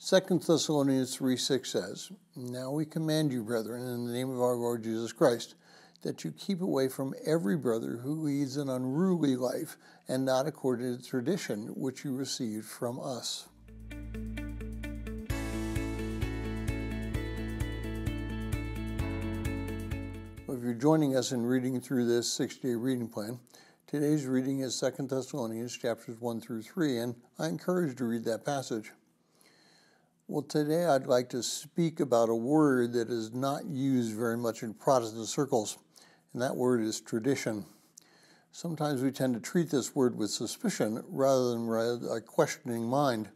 2 Thessalonians 3:6 says, "Now we command you, brethren, in the name of our Lord Jesus Christ, that you keep away from every brother who leads an unruly life and not according to the tradition which you received from us." Well, if you're joining us in reading through this 6-day reading plan, today's reading is 2 Thessalonians chapters 1 through 3, and I encourage you to read that passage. Well, today I'd like to speak about a word that is not used very much in Protestant circles, and that word is tradition. Sometimes we tend to treat this word with suspicion rather than a questioning mind.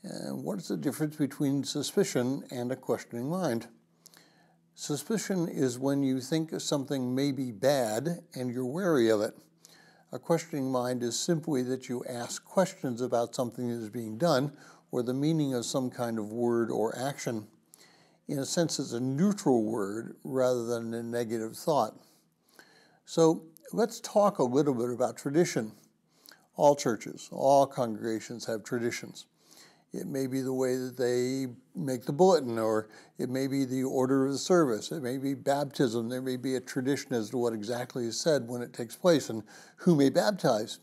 And what is the difference between suspicion and a questioning mind? Suspicion is when you think something may be bad and you're wary of it. A questioning mind is simply that you ask questions about something that is being done or the meaning of some kind of word or action. In a sense, it's a neutral word rather than a negative thought. So let's talk a little bit about tradition. All churches, all congregations have traditions. It may be the way that they make the bulletin, or it may be the order of the service. It may be baptism. There may be a tradition as to what exactly is said when it takes place and who may baptize.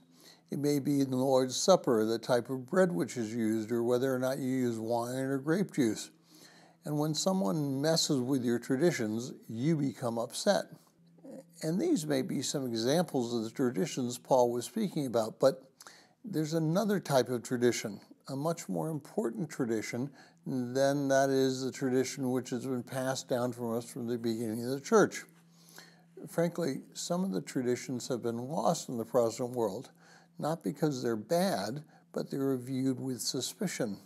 It may be in the Lord's Supper, the type of bread which is used, or whether or not you use wine or grape juice. And when someone messes with your traditions, you become upset. And these may be some examples of the traditions Paul was speaking about, but there's another type of tradition, a much more important tradition than that is the tradition which has been passed down from us from the beginning of the church. Frankly, some of the traditions have been lost in the Protestant world, not because they're bad, but they were viewed with suspicion.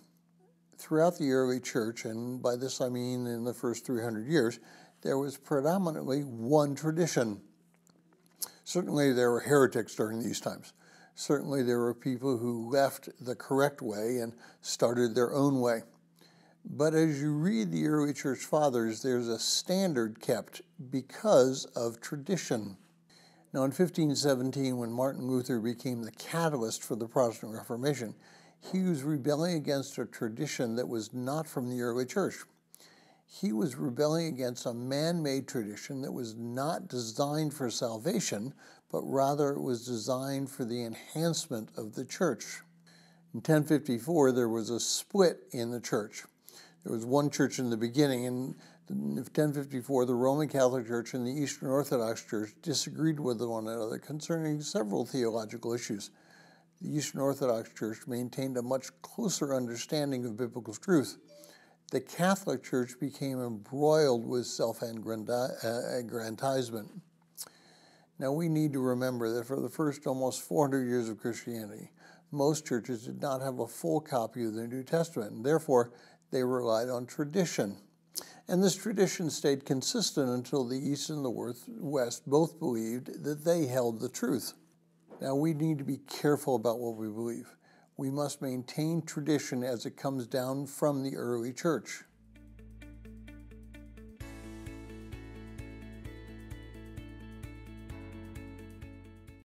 Throughout the early church, and by this I mean in the first 300 years, there was predominantly one tradition. Certainly there were heretics during these times. Certainly there were people who left the correct way and started their own way. But as you read the early church fathers, there's a standard kept because of tradition. Now, in 1517, when Martin Luther became the catalyst for the Protestant Reformation, he was rebelling against a tradition that was not from the early church. He was rebelling against a man-made tradition that was not designed for salvation, but rather it was designed for the enhancement of the church. In 1054, there was a split in the church. There was one church in the beginning, and in 1054, the Roman Catholic Church and the Eastern Orthodox Church disagreed with one another concerning several theological issues. The Eastern Orthodox Church maintained a much closer understanding of biblical truth. The Catholic Church became embroiled with self-aggrandizement. Now, we need to remember that for the first almost 400 years of Christianity, most churches did not have a full copy of the New Testament, and therefore they relied on tradition. And this tradition stayed consistent until the East and the West both believed that they held the truth. Now, we need to be careful about what we believe. We must maintain tradition as it comes down from the early church.